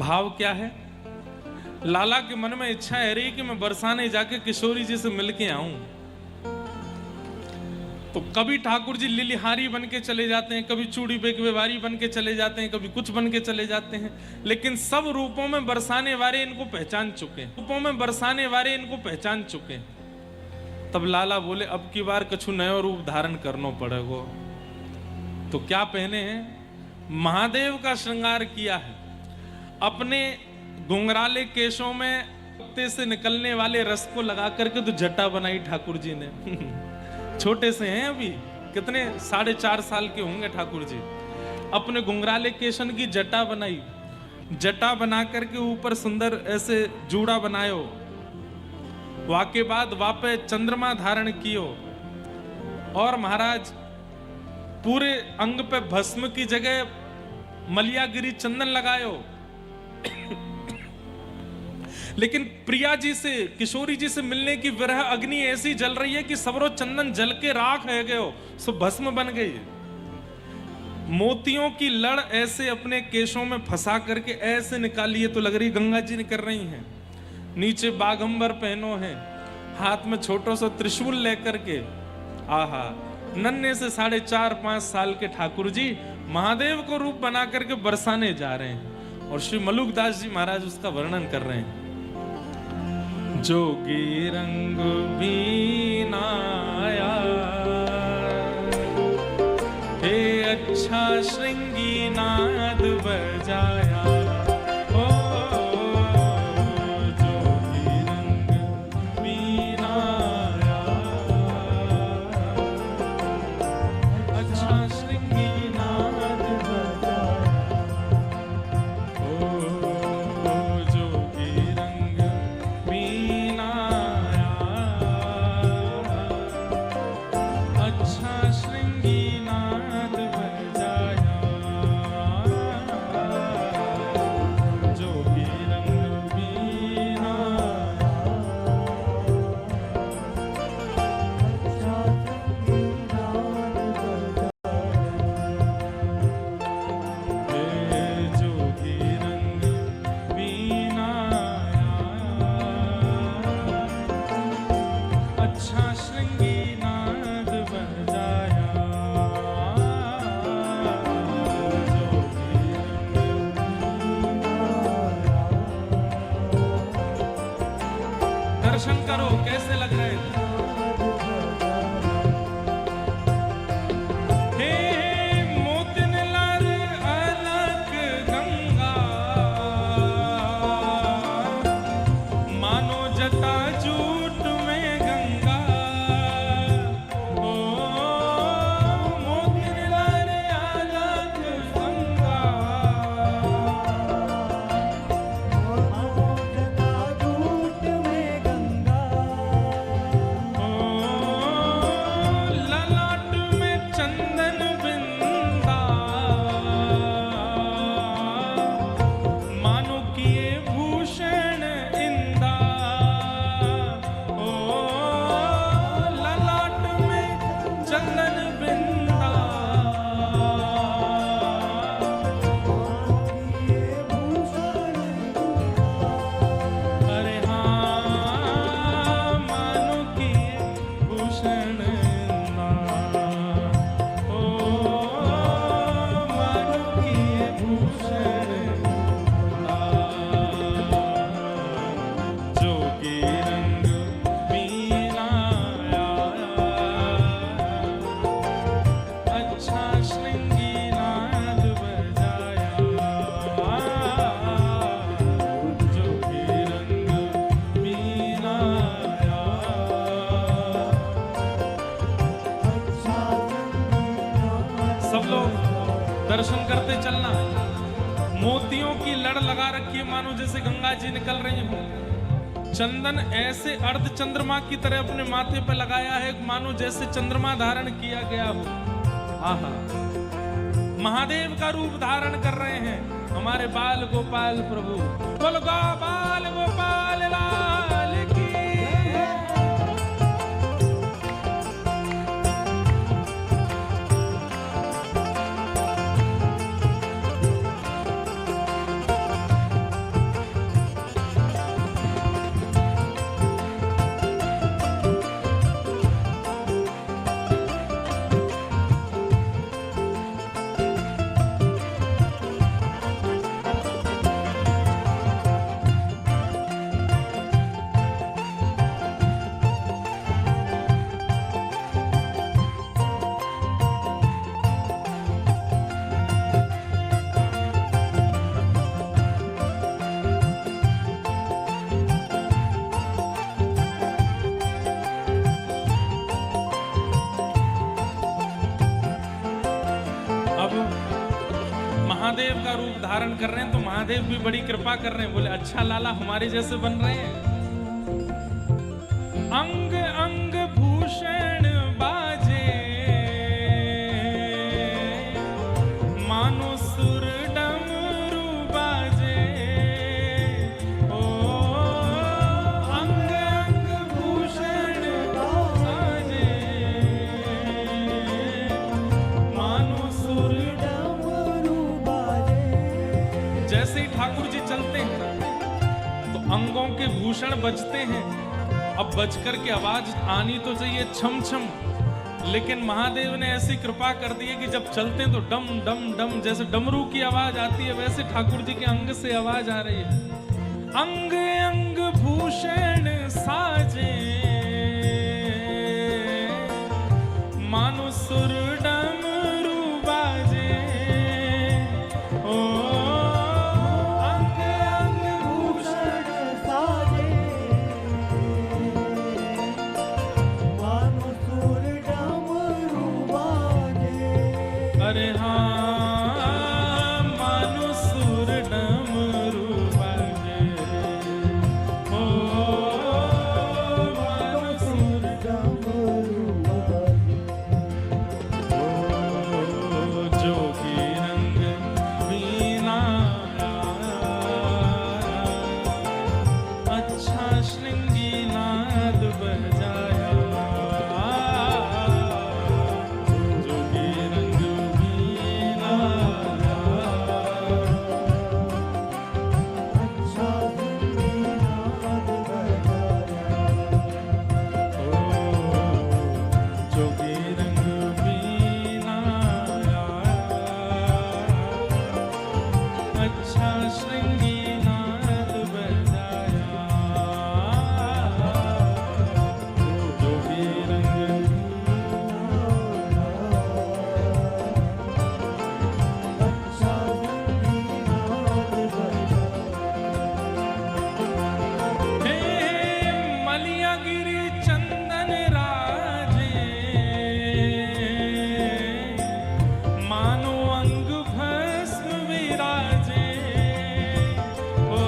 भाव क्या है? लाला के मन में इच्छा है रही कि मैं बरसाने जाके किशोरी जी से मिलके आऊं। तो कभी ठाकुर जी लिलिहारी बन के चले जाते हैं, कभी चूड़ी बेगवेवारी बन के चले जाते हैं, कभी कुछ बन के चले जाते हैं, लेकिन सब रूपों में बरसाने वाले इनको पहचान चुके हैं, रूपों में बरसाने वाले इनको पहचान चुके हैं। तब लाला बोले अब की बार कछु नयो रूप धारण करनो पड़ेगा। तो क्या पहने हैं? महादेव का श्रृंगार किया है। अपने घुंघराले केशों में पत्ते से निकलने वाले रस को लगा करके तो जटा बनाई ठाकुर जी ने। छोटे से हैं अभी, कितने 4.5 साल के होंगे ठाकुर जी। अपने घुंघराले केशन की जटा बनाई, जटा बना करके ऊपर सुंदर ऐसे जूड़ा बनायो। वाके बाद वापे चंद्रमा धारण कियो और महाराज पूरे अंग पे भस्म की जगह मलियागिरी चंदन लगायो। लेकिन प्रिया जी से, किशोरी जी से मिलने की विरह अग्नि ऐसी जल रही है कि सबरो चंदन जल के राख है गयो, सो भस्म बन गई। मोतियों की लड़ ऐसे अपने केशों में फंसा करके ऐसे निकाली है तो लग रही गंगा जी निकल रही हैं। नीचे बागंबर पहनो है, हाथ में छोटो सा त्रिशूल लेकर के, आहा नन्हे से 4.5-5 साल के ठाकुर जी महादेव को रूप बना करके बरसाने जा रहे हैं। और श्री मलुकदास जी महाराज उसका वर्णन कर रहे हैं। जोगी रंग बीनाया हे अच्छा श्रृंगी नाद बजाया। दर्शन करो कैसे लग रहे हैं। दर्शन करते चलना। मोतियों की लड़ लगा रखी है मानो जैसे गंगा जी निकल रही हो। चंदन ऐसे अर्ध चंद्रमा की तरह अपने माथे पर लगाया है मानो जैसे चंद्रमा धारण किया गया हो। आहा, महादेव का रूप धारण कर रहे हैं हमारे बाल गोपाल प्रभु। बोल गोपाल गोपाल लाल की। का रूप धारण कर रहे हैं तो महादेव भी बड़ी कृपा कर रहे हैं। बोले अच्छा लाला हमारे जैसे बन रहे हैं। अंग अंग भूषण बाजे, मानो सुर डमरू बाजे। ओ अंग अंग भूषण बाजे, मानो सुर डमरू बाजे। जैसे ही ठाकुर जी चलते हैं तो अंगों के भूषण बजते हैं। अब बजकर के आवाज आनी तो चाहिए छम छम, लेकिन महादेव ने ऐसी कृपा कर दी है कि जब चलते हैं तो डम डम डम, जैसे डमरू की आवाज आती है वैसे ठाकुर जी के अंग से आवाज आ रही है। अंग अंग भूषण साजे, मानो सुर डमरू बाजे। ओ अंग अंग भूषण साजे, मानो सुर डमरू बाजे। अरे हाँ मानो सुर डमरू बाजे। ओ मानो सुर डमरू बाजे। ओ जोगी रंग वीणा, अच्छा श्रृंगी नाद बजाया। जोगी रंग वीणा, अच्छा श्रृंगी नाद बजाया। ओ जोगी रंग वीणा, अच्छा श्रृंगी नाद बजाया। जोगी रंग अच्छा श्रृंगी नाद बजाया। हे मलिया गिरी चंदन राजे, मानो अंग भस्म विराजे। ओ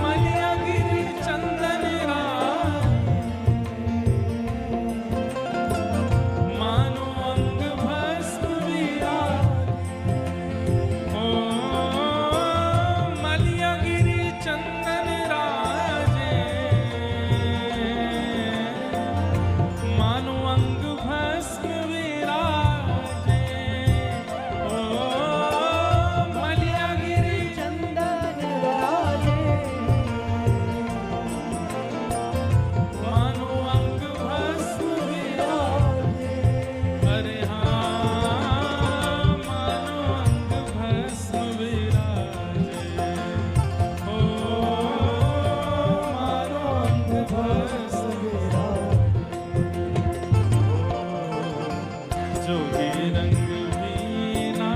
मलिया गिरी चंदन राजे, मानो अंग भस्म विराजे। ओ मलिया गिरी चंदन राजे, मानो अंग भस्म विराजे। ओ मलिया गिरी चंदन राजे, मानो अंग भस्म विराजे। अरे हाँ मानो अंग भस्म विराजे। ओ मानो अंग भस्म विराजे। जोगी रंग वीणा,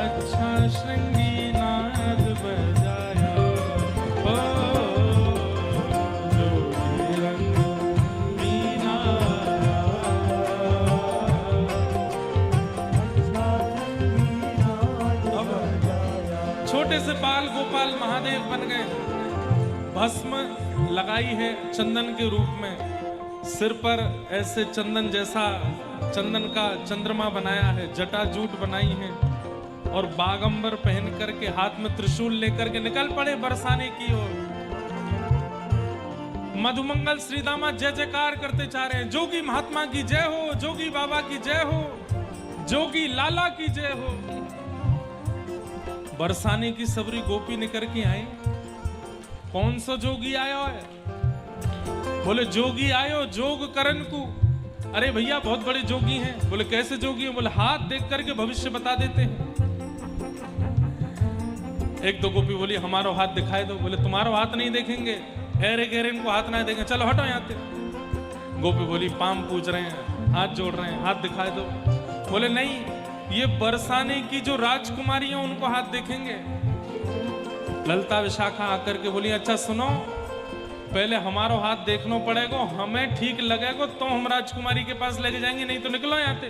अच्छा श्रृंगी नाद बजाया। ओ जोगी रंग वीणा, अच्छा श्रृंगी नाद बजाया। छोटे से बाल गोपाल महादेव बन गए। भस्म लगाई है चंदन के रूप में, सिर पर ऐसे चंदन जैसा चंदन का चंद्रमा बनाया है, जटा जूट बनाई है और बागंबर पहन करके हाथ में त्रिशूल लेकर के निकल पड़े बरसाने की ओर। मधुमंगल श्रीदामा जय जयकार करते जा रहे हैं। जोगी महात्मा की जय हो, जोगी बाबा की जय हो, जोगी लाला की जय हो। बरसाने की सबरी गोपी निकल के आई। कौन सा जोगी आयो है? बोले जोगी आयो जोग करन को। अरे भैया बहुत बड़े जोगी हैं। बोले कैसे जोगी हैं? बोले हाथ देख करके भविष्य बता देते हैं। एक दो गोपी बोली हमारा हाथ दिखाई दो। बोले तुम्हारा हाथ नहीं देखेंगे, गहरे गहरे इनको हाथ ना देंगे, चलो हटो यहाँ से। गोपी बोली पाम पूज रहे हैं, हाथ जोड़ रहे हैं, हाथ दिखाई दो। बोले नहीं, ये बरसाने की जो राजकुमारी है उनको हाथ देखेंगे। ललता विशाखा आकर के बोली अच्छा सुनो, पहले हमारा हाथ देखना पड़ेगा, हमें ठीक लगेगा तो हम राजकुमारी के पास लेके जाएंगे, नहीं तो निकलो यहाँ से।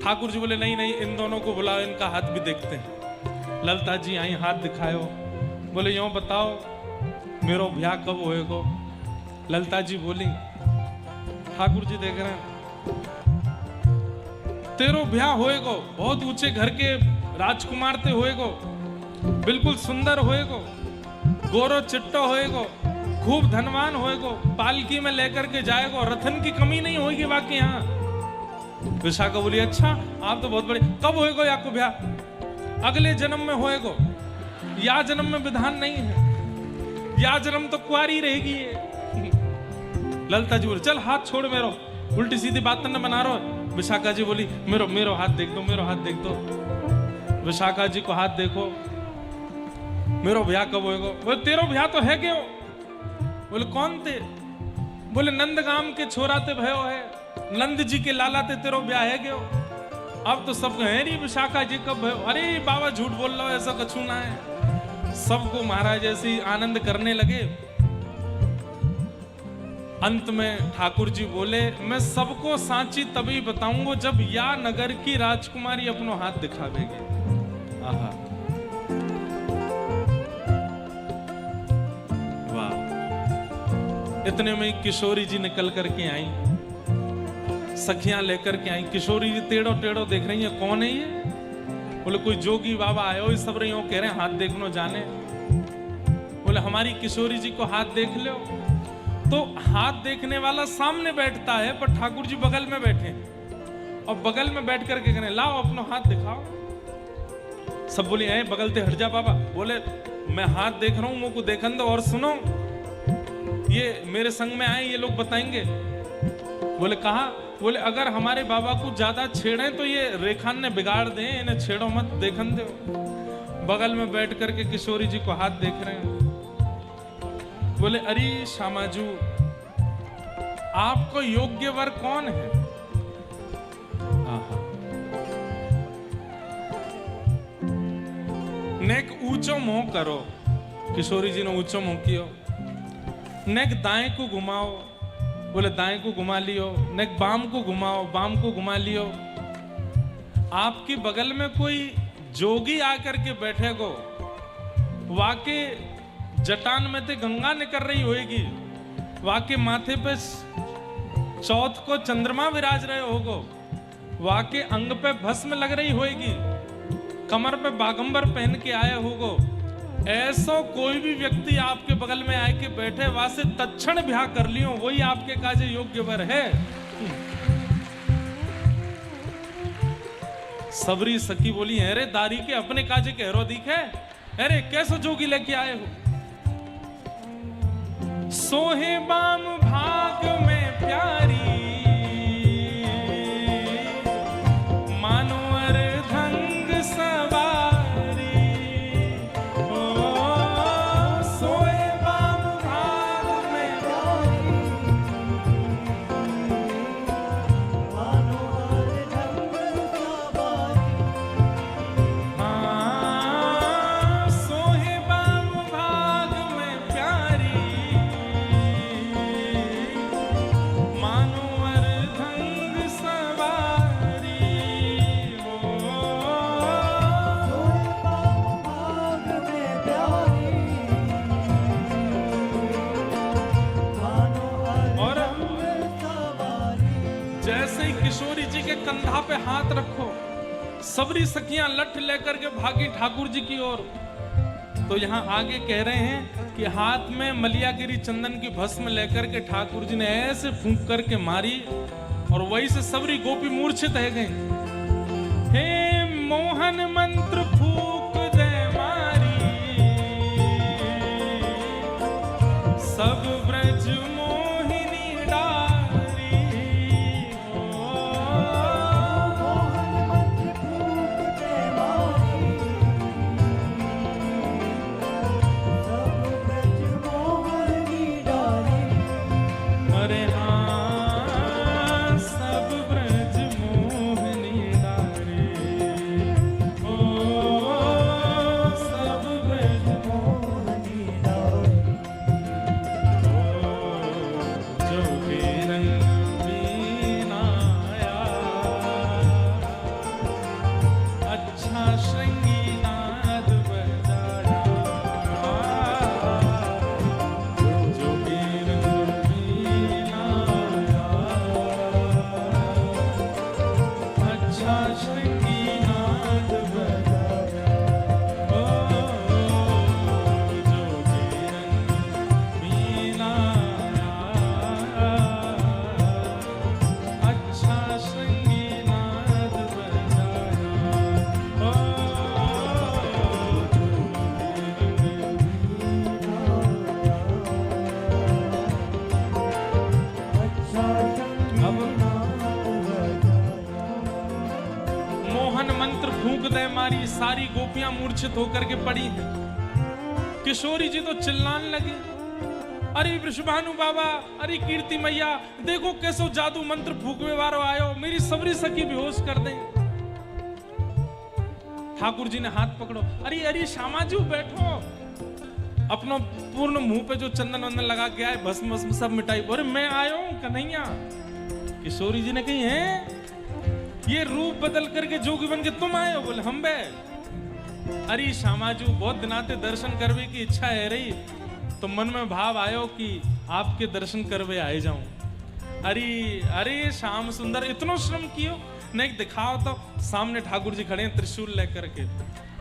ठाकुर जी बोले नहीं नहीं, इन दोनों को बुलाओ, इनका हाथ भी देखते हैं। ललिता जी आई, हाथ दिखायो, बोले यूं बताओ मेरो ब्याह कब होएगो। ललिता जी बोली, ठाकुर जी देख रहे हैं, तेरो ब्याह होएगो, बहुत ऊंचे घर के राजकुमार ते होएगो, बिल्कुल सुंदर होएगो, गोरो चिट्टो होएगो, खूब धनवान होएगो, पालकी में लेकर के जाएगो, रथन की कमी नहीं होगी बाकी यहाँ। विशाखा बोली अच्छा आप तो बहुत बड़े, कब होएगो याको ब्याह? अगले जन्म में होएगो, या जन्म में विधान नहीं है, या जन्म तो कुआरी रहेगी ये। ललिता जी बोली चल हाथ छोड़ मेरो, उल्टी सीधी बात न बना रहो। विशाखा जी बोली मेरो मेरो हाथ देख दो, मेरो हाथ देख दो। विशाखा जी को हाथ देखो, मेरो ब्याह कब होएगो? बोले तेरो ब्याह तो है क्यों? बोले कौन थे? बोले नंदगाम के छोरा ते भयो है, नंद जी के लाला ते तेरो ब्याह है क्यों? अब तो सब है नहीं विशाखा जी कब भयो? अरे बाबा झूठ बोल रहा हो, ऐसा कछु ना है। सबको महाराज ऐसे आनंद करने लगे। अंत में ठाकुर जी बोले मैं सबको सांची तभी बताऊंगा जब या नगर की राजकुमारी अपनो हाथ दिखावेगी। आहा वाह। इतने में किशोरी जी निकल करके आई, सखियां लेकर के आई। किशोरी जी टेढ़ो टेढ़ो देख रही है, कौन है ये? बोले कोई जोगी बाबा आए हो, सब रही हो, कह रहे हैं हाथ देखनो जाने। बोले हमारी किशोरी जी को हाथ देख लो। तो हाथ देखने वाला सामने बैठता है, पर ठाकुर जी बगल में बैठे और बगल में बैठ करके कहने लाओ अपना हाथ दिखाओ। सब बोले हैं बगल से हट जा बाबा। बोले मैं हाथ देख रहा हूं, मुंह को देखन दो। और सुनो ये मेरे संग में आए, ये लोग बताएंगे। बोले कहा? बोले अगर हमारे बाबा को ज्यादा छेड़े तो ये रेखान ने बिगाड़ दे, इन्हें छेड़ो मत, देखन दो। बगल में बैठ करके किशोरी जी को हाथ देख रहे हैं। बोले अरे श्यामाजू आपको योग्य वर कौन है? आहा। नेक ऊंचो मुंह करो। किशोरी जी ने ऊंचो मुंह कियो। नेक दाएं को घुमाओ। बोले दाएं को घुमा लियो। नेक बाम को घुमाओ, बाम को घुमा लियो। आपकी बगल में कोई जोगी आकर के बैठेगो, वाके जटान में ते गंगा निकल रही होगी, वाके माथे पे चौथ को चंद्रमा विराज रहे होगो, वाके अंग पे भस्म लग रही होगी, कमर पे बागंबर पहन के आए होगो। ऐसा कोई भी व्यक्ति आपके बगल में आए के बैठे, वासे तत्क्षण ब्याह कर लियो, वही आपके काजे योग्य वर है। सबरी सखी बोली अरे दारी के अपने काजे कहरो दिखे, अरे कैसो जोगी लेके आए हो? सोहे बाम भाग में प्यारी, मानो अर्धंग सवारी। ओ सोहे बाम भाग में प्यारी, मानो अर्धंग सवारी। हाँ सोहे बाम भाग में प्यारी, किशोरी जी के कंधा पे हाथ रखो। सबरी सखियां लठ लेकर के भागी ठाकुर जी की ओर। तो यहाँ आगे कह रहे हैं कि हाथ में मलियागिरी चंदन की भस्म लेकर के ठाकुर जी ने ऐसे फूंक करके मारी और वही से सबरी गोपी मूर्छित रह गई। हे मोहन मंत्र फूक दे मारी, सब ब्रज मोहिनी डारी। अरे हाँ सब ब्रज मोहिनी डारे। ओ मोहन मंत्र फूंक दे मारी, सारी गोपियां मूर्छित होकर के पड़ी हैं। किशोरी जी तो चिल्लाने लगी, अरे वृषभानु बाबा, अरे कीर्ति मैया, देखो कैसो जादू मंत्र फूकवे वारो आयो, मेरी सबरी सखी बेहोश कर दे। ठाकुर जी ने हाथ पकड़ो, अरे अरे श्यामाजू बैठो, अपनो पूर्ण मुंह पे जो चंदन वंदन लगा के आए, भस्म भस्म सब मिटाई, बोले मैं आयो हूं कन्हैया। किशोरी जी ने कही है ये रूप बदल करके जोगी बन के तुम आए हो? बोले हम बे। अरे श्यामाजू बहुत दिनाते दर्शन करवे की इच्छा है रही, तो मन में भाव आयो कि आपके दर्शन करवे आए जाऊं। अरे अरे श्याम सुंदर, इतना श्रम कियो नहीं, दिखाओ तो। सामने ठाकुर जी खड़े हैं त्रिशूल लेकर के,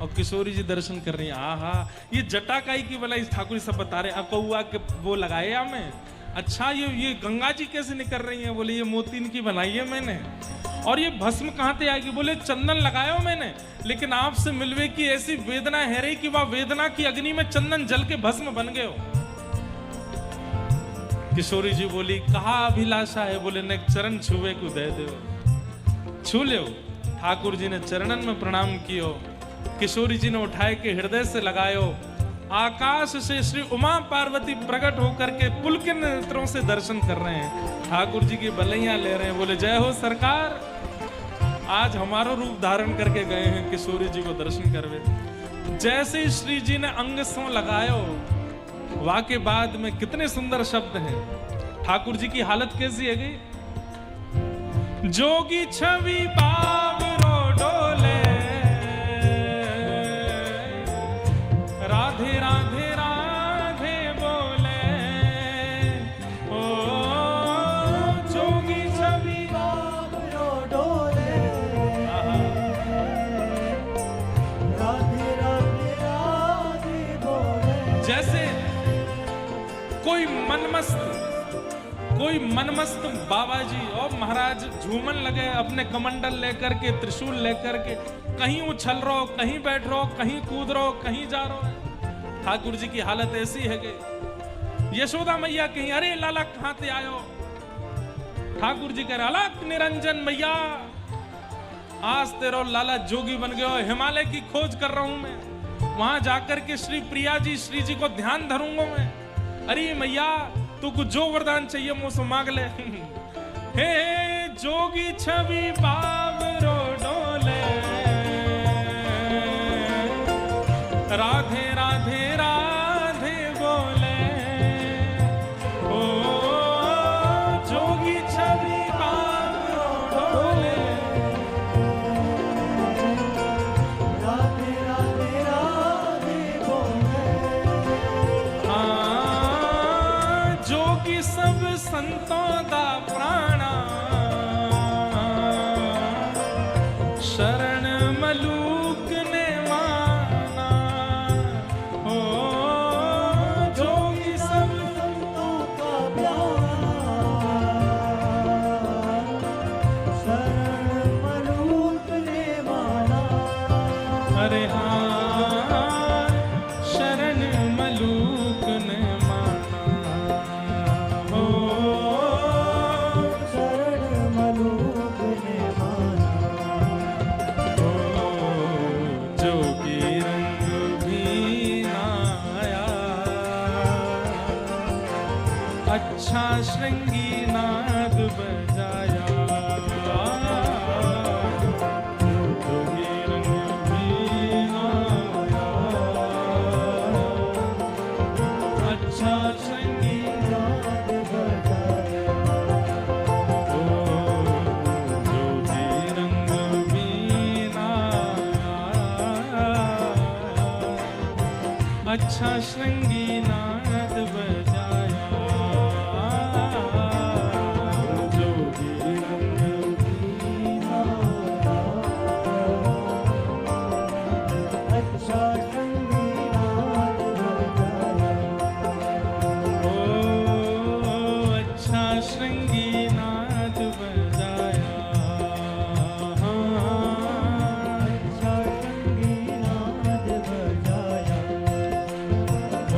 और किशोरी जी दर्शन कर रही हैं। आहा, ये जटाकाई की भलाई ठाकुर जी सब बता रहे, अकौआ के वो लगाए हमें। अच्छा, ये गंगा जी कैसे निकल रही हैं? बोले ये मोतीन की बनाई है मैंने। और ये भस्म कहां से आएगी? बोले चंदन लगायो मैंने, लेकिन आपसे मिलवे की ऐसी वेदना है रही कि वह वेदना की अग्नि में चंदन जल के भस्म बन गए हो। किशोरी जी बोली कहा अभिलाषा है? बोले ने चरण छुए को दे दो, छू ले। ठाकुर जी ने चरणन में प्रणाम कियो, किशोरी जी ने उठाए के हृदय से लगायो। आकाश से श्री उमा पार्वती प्रकट होकर के पुलकित नेत्रों से दर्शन कर रहे हैं, ठाकुर जी की बलैया ले रहे हैं। बोले जय हो सरकार, आज हमारा रूप धारण करके गए हैं किशोरी जी को दर्शन करवे। जैसे श्री जी ने अंग सो लगायो, वाह के बाद में कितने सुंदर शब्द हैं। ठाकुर जी की हालत कैसी है गई? जोगी छवि बाबरो डोले, राधे राधे राधे बोले, ओ जोगी छवि बाबरो डोले, राधे राधे राधे बोले। जैसे कोई मनमस्त बाबा जी और महाराज झूमन लगे, अपने कमंडल लेकर के, त्रिशूल लेकर के, कहीं उछल रहो, कहीं बैठ रहो, कहीं कूद रहो, कहीं जा रहो। ठाकुर जी की हालत ऐसी है कि यशोदा मैया कहीं, अरे लाला कहां से आयो? ठाकुर जी कह रहे अलग निरंजन मैया, आज तेरो लाला जोगी बन गयो, हिमालय की खोज कर रहा हूं मैं, वहां जाकर के श्री प्रिया जी, श्री जी को ध्यान धरूंगा मैं। अरे मैया तू कुछ जो वरदान चाहिए मुझसे मांग ले। हे जोगी छवि बाबरो डोले, राधे राधे राधे बोले, ओ जोगी छवि बाबरो डोले, राधे राधे राधे बोले। जोगी सब संतों दा प्राणा, शरण मलूक ने माना, ओ जोगी सब संतों का प्यारा, शरण मलूक ने माना। अरे हाँ, शरण मलूक ने माना, ओ शरण मलूक ने माना। जोगी रंग भी नाया, अच्छा श्रृंगी नाद बजाया, जोगी रंग भी नाया, अच्छा श्रृंगी नाद बजाया, जोगी रंग भी नाया, अच्छा श्रृंगी नाद बजाया, जोगी रंग भी नाया, अच्छा संगीनाद बजाया। ओ अच्छा श्रृंगी नाद बजाया, अच्छा संगीनाद बजाया। ओ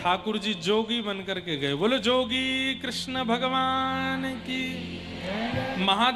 ठाकुर जी जोगी बन करके गए। बोलो जोगी कृष्ण भगवान की। महादेव